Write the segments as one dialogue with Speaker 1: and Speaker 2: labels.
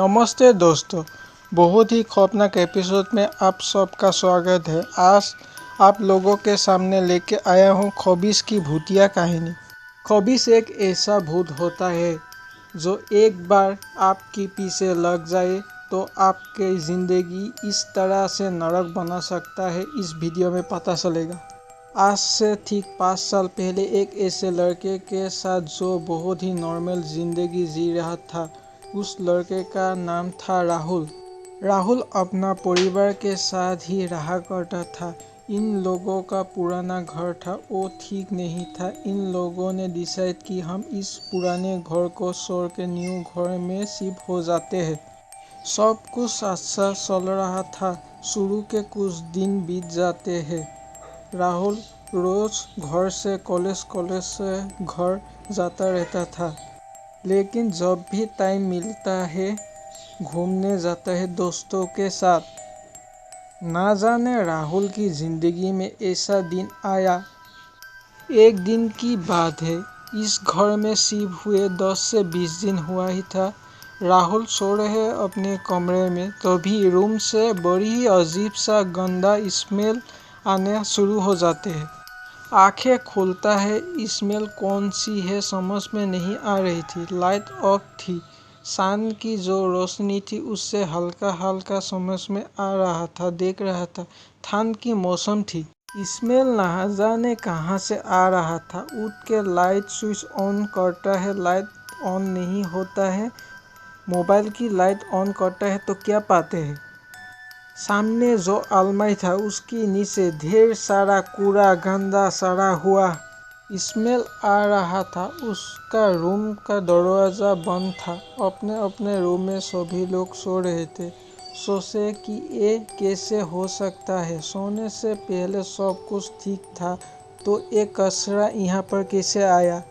Speaker 1: नमस्ते दोस्तों, बहुत ही खौफनाक एपिसोड में आप सबका स्वागत है। आज आप लोगों के सामने लेके आया हूँ खबीस की भूतिया कहानी। खबीस एक ऐसा भूत होता है जो एक बार आपके पीछे लग जाए तो आपकी ज़िंदगी इस तरह से नरक बना सकता है, इस वीडियो में पता चलेगा। आज से ठीक 5 साल पहले एक ऐसे लड़के के साथ जो बहुत ही नॉर्मल ज़िंदगी जी रहा था। उस लड़के का नाम था राहुल। राहुल अपना परिवार के साथ ही रहा करता था। इन लोगों का पुराना घर था, वो ठीक नहीं था। इन लोगों ने डिसाइड कि हम इस पुराने घर को छोड़ के न्यू घर में शिफ्ट हो जाते हैं। सब कुछ अच्छा चल रहा था। शुरू के कुछ दिन बीत जाते हैं। राहुल रोज घर से कॉलेज से घर जाता रहता था, लेकिन जब भी टाइम मिलता है घूमने जाता है दोस्तों के साथ। ना जाने राहुल की ज़िंदगी में ऐसा दिन आया। एक दिन की बात है, इस घर में शिफ्ट हुए 10 से 20 दिन हुआ ही था। राहुल सो रहे अपने कमरे में, तभी रूम से बड़ी ही अजीब सा गंदा स्मेल आने शुरू हो जाते हैं। आंखें खोलता है, स्मेल कौन सी है समझ में नहीं आ रही थी। लाइट ऑफ थी। सन की जो रोशनी थी उससे हल्का हल्का समझ में आ रहा था, देख रहा था। ठंड की मौसम थी। स्मेल ना जाने कहाँ से आ रहा था। उठ के लाइट स्विच ऑन करता है, लाइट ऑन नहीं होता है। मोबाइल की लाइट ऑन करता है तो क्या पाते हैं, सामने जो अलमारी था उसके नीचे ढेर सारा कूड़ा गंदा सड़ा हुआ स्मेल आ रहा था। उसका रूम का दरवाज़ा बंद था। अपने अपने रूम में सभी लोग सो रहे थे। सोचे कि ये कैसे हो सकता है, सोने से पहले सब कुछ ठीक था तो ये कचरा यहाँ पर कैसे आया।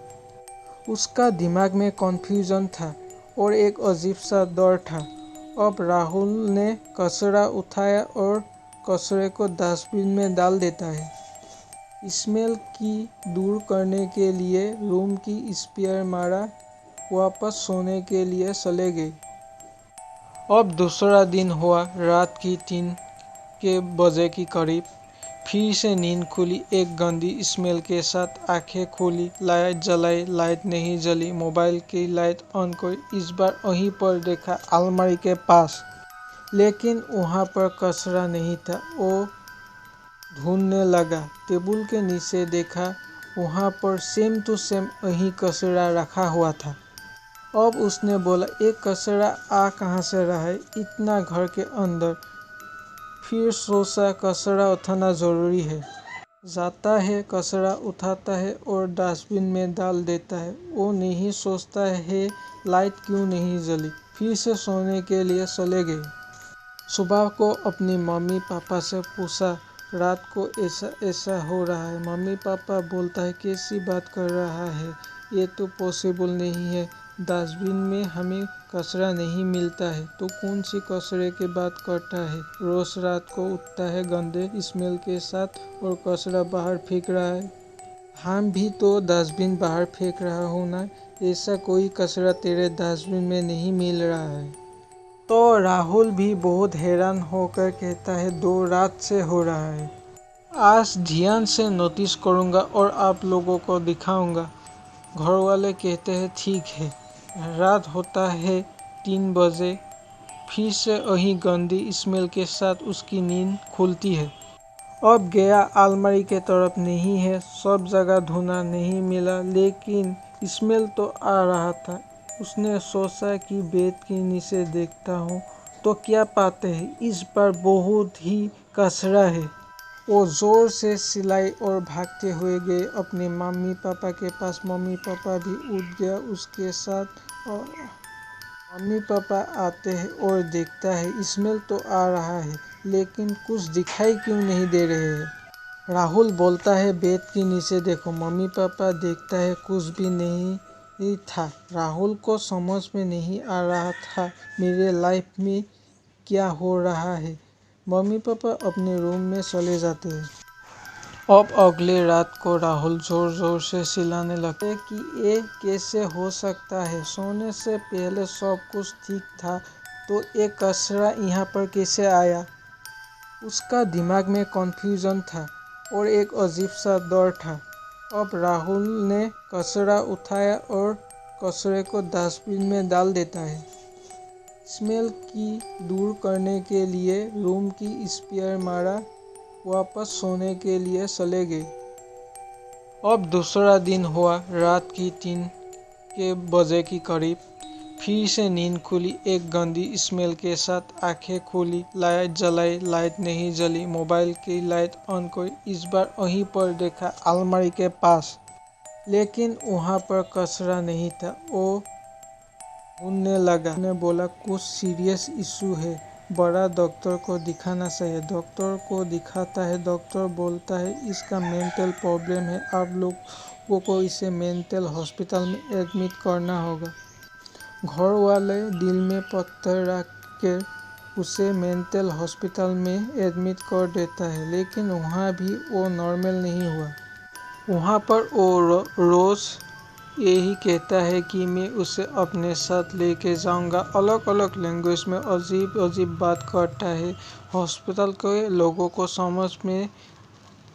Speaker 1: उसका दिमाग में कन्फ्यूजन था और एक अजीब सा डर था। अब राहुल ने कचरा उठाया और कचरे को डस्टबिन में डाल देता है। स्मेल की दूर करने के लिए रूम की स्पेयर मारा, वापस सोने के लिए चले गए। अब दूसरा दिन हुआ। रात की 3 के बजे की करीब फिर से नींद खुली, एक गंदी स्मेल के साथ। आंखें खोली, लाइट जलाई, लाइट नहीं जली। मोबाइल की लाइट ऑन करी, इस बार वहीं पर देखा अलमारी के पास, लेकिन वहाँ पर कचरा नहीं था। वो ढूंढने लगा, टेबल के नीचे देखा, वहाँ पर सेम टू सेम वही कचरा रखा हुआ था। अब उसने बोला, एक कचरा आ कहाँ से रहा है इतना घर के अंदर। फिर सोचा कचरा उठाना ज़रूरी है। जाता है, कचरा उठाता है और डस्टबिन में डाल देता है। वो नहीं सोचता है लाइट क्यों नहीं जली। फिर से सोने के लिए चले गए। सुबह को अपनी मम्मी पापा से पूछा, रात को ऐसा ऐसा हो रहा है। मम्मी पापा बोलता है, कैसी बात कर रहा है, ये तो पॉसिबल नहीं है। डस्टबिन में हमें कचरा नहीं मिलता है तो कौन सी कचरे की बात करता है। रोज रात को उठता है गंदे स्मेल के साथ और कचरा बाहर फेंक रहा है। हम भी तो डस्टबिन बाहर फेंक रहा हूँ ना, ऐसा कोई कचरा तेरे डस्टबिन में नहीं मिल रहा है। तो राहुल भी बहुत हैरान होकर कहता है, 2 रात से हो रहा है। आज ध्यान से नोटिस करूँगा और आप लोगों को दिखाऊँगा। घर वाले कहते हैं ठीक है। रात होता है 3 बजे, फिर से वही गंदी स्मेल के साथ उसकी नींद खुलती है। अब गया अलमारी के तरफ, नहीं है। सब जगह ढूंढा, नहीं मिला, लेकिन स्मेल तो आ रहा था। उसने सोचा कि बेड के नीचे देखता हूँ तो क्या पाते हैं। इस बार बहुत ही कचरा है। वो जोर से चिल्लाई और भागते हुए गए अपने मम्मी पापा के पास। मम्मी पापा भी उठ गया उसके साथ। और मम्मी पापा आते हैं और देखता है स्मेल तो आ रहा है, लेकिन कुछ दिखाई क्यों नहीं दे रहे हैं। राहुल बोलता है, बेड के नीचे देखो। मम्मी पापा देखता है, कुछ भी नहीं था। राहुल को समझ में नहीं आ रहा था मेरे लाइफ में क्या हो रहा है। मम्मी पापा अपने रूम में चले जाते हैं। अब अगले रात को राहुल जोर जोर से चिल्लाने लगते कि ये कैसे हो सकता है, सोने से पहले सब कुछ ठीक था तो ये कचरा यहाँ पर कैसे आया? उसका दिमाग में कन्फ्यूजन था और एक अजीब सा डर था। अब राहुल ने कचरा उठाया और कचरे को डस्टबिन में डाल देता है। स्मेल की दूर करने के लिए रूम की स्प्रे मारा, वापस सोने के लिए चले गए। अब दूसरा दिन हुआ। रात की 3 के बजे की करीब फिर से नींद खुली। एक गंदी स्मेल के साथ आंखें खोली, लाइट जलाई, लाइट नहीं जली। मोबाइल की लाइट ऑन करी, इस बार वहीं पर देखा, अलमारी के पास। लेकिन वहाँ पर कचरा नहीं था। वो ढूंढने लगा। ने बोला कुछ सीरियस इशू है, बड़ा डॉक्टर को दिखाना चाहिए। डॉक्टर को दिखाता है, डॉक्टर बोलता है इसका मेंटल प्रॉब्लम है, आप लोगों को इसे मेंटल हॉस्पिटल में एडमिट करना होगा। घर वाले दिल में पत्थर रख कर उसे मेंटल हॉस्पिटल में एडमिट कर देता है, लेकिन वहाँ भी वो नॉर्मल नहीं हुआ। वहाँ पर वो रोज़ यही कहता है कि मैं उसे अपने साथ लेके जाऊंगा। अलग अलग लैंग्वेज में अजीब अजीब बात करता है। हॉस्पिटल के लोगों को समझ में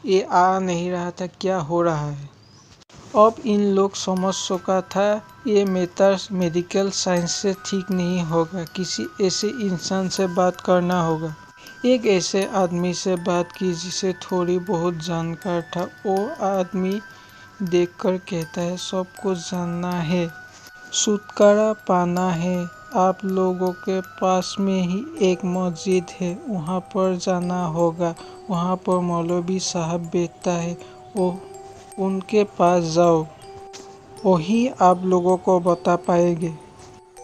Speaker 1: ये आ नहीं रहा था क्या हो रहा है। अब इन लोग समझ चुका था ये मैटर मेडिकल साइंस से ठीक नहीं होगा, किसी ऐसे इंसान से बात करना होगा। एक ऐसे आदमी से बात की जिसे थोड़ी बहुत जानकार था। वो आदमी देखकर कहता है सब कुछ जानना है, छुटकारा पाना है। आप लोगों के पास में ही एक मस्जिद है, वहाँ पर जाना होगा। वहाँ पर मौलवी साहब बैठता है, वो उनके पास जाओ, वही आप लोगों को बता पाएंगे।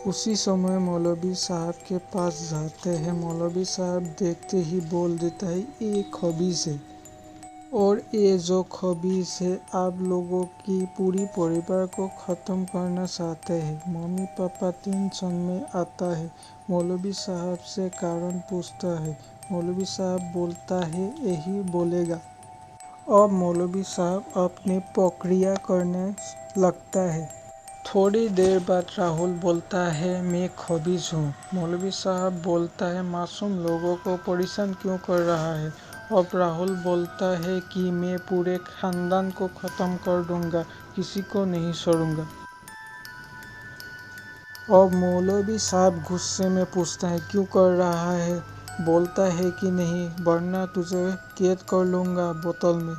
Speaker 1: उसी समय मौलवी साहब के पास जाते हैं। मौलवी साहब देखते ही बोल देता है ये खबीस है, और ये जो खबीस है आप लोगों की पूरी परिवार को ख़त्म करना चाहते हैं। मम्मी पापा टेंशन में आता है। मौलवी साहब से कारण पूछता है। मौलवी साहब बोलता है यही बोलेगा। अब मौलवी साहब अपनी प्रक्रिया करने लगता है। थोड़ी देर बाद राहुल बोलता है मैं खबीस हूँ। मौलवी साहब बोलता है मासूम लोगों को परेशान क्यों कर रहा है। अब राहुल बोलता है कि मैं पूरे खानदान को ख़त्म कर दूंगा, किसी को नहीं छोड़ूंगा। अब मौलवी साहब गुस्से में पूछता है क्यों कर रहा है। बोलता है कि नहीं, वरना तुझे कैद कर लूँगा बोतल में।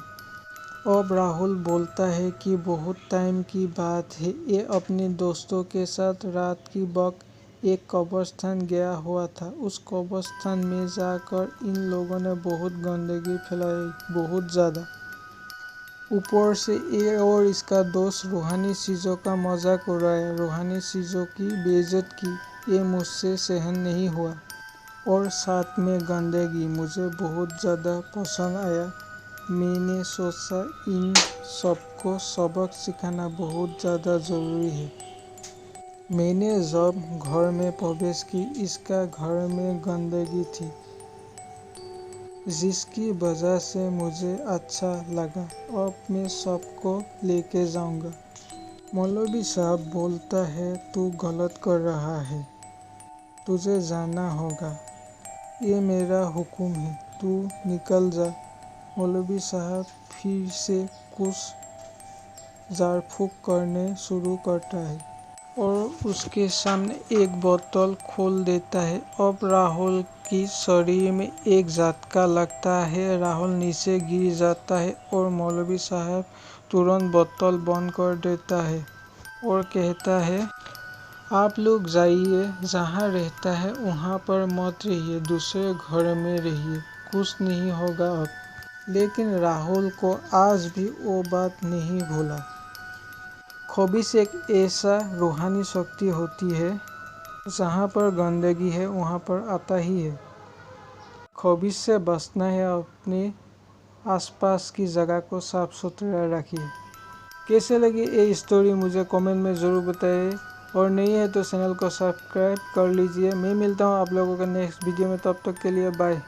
Speaker 1: अब राहुल बोलता है कि बहुत टाइम की बात है, ये अपने दोस्तों के साथ रात की वक्त एक कब्रिस्तान गया हुआ था। उस कब्रिस्तान में जाकर इन लोगों ने बहुत गंदगी फैलाई, बहुत ज़्यादा। ऊपर से ये और इसका दोस्त रूहानी चीज़ों का मजाक उड़ाया, रूहानी चीज़ों की बेइज्जत की। ये मुझसे सहन नहीं हुआ। और साथ में गंदगी मुझे बहुत ज़्यादा पसंद आया। मैंने सोचा इन सबको सबक सिखाना बहुत ज़्यादा ज़रूरी है। मैंने जब घर में प्रवेश की, इसका घर में गंदगी थी, जिसकी वजह से मुझे अच्छा लगा। अब मैं सबको लेके जाऊंगा। मौलवी साहब बोलता है तू गलत कर रहा है, तुझे जाना होगा, ये मेरा हुक्म है, तू निकल जा। मौलवी साहब फिर से कुछ झाड़ फूक करने शुरू करता है और उसके सामने एक बोतल खोल देता है। अब राहुल की शरीर में एक झटका लगता है, राहुल नीचे गिर जाता है और मौलवी साहब तुरंत बोतल बंद कर देता है और कहता है आप लोग जाइए, जहाँ रहता है वहाँ पर मत रहिए, दूसरे घर में रहिए, कुछ नहीं होगा अब। लेकिन राहुल को आज भी वो बात नहीं भूला। खबीस एक ऐसा रूहानी शक्ति होती है, जहाँ पर गंदगी है वहाँ पर आता ही है। खबीस से बचना है, अपने आसपास की जगह को साफ सुथरा रखिए। कैसे लगी ये स्टोरी मुझे कमेंट में ज़रूर बताइए, और नहीं है तो चैनल को सब्सक्राइब कर लीजिए। मैं मिलता हूँ आप लोगों के नेक्स्ट वीडियो में, तब तक के लिए बाय।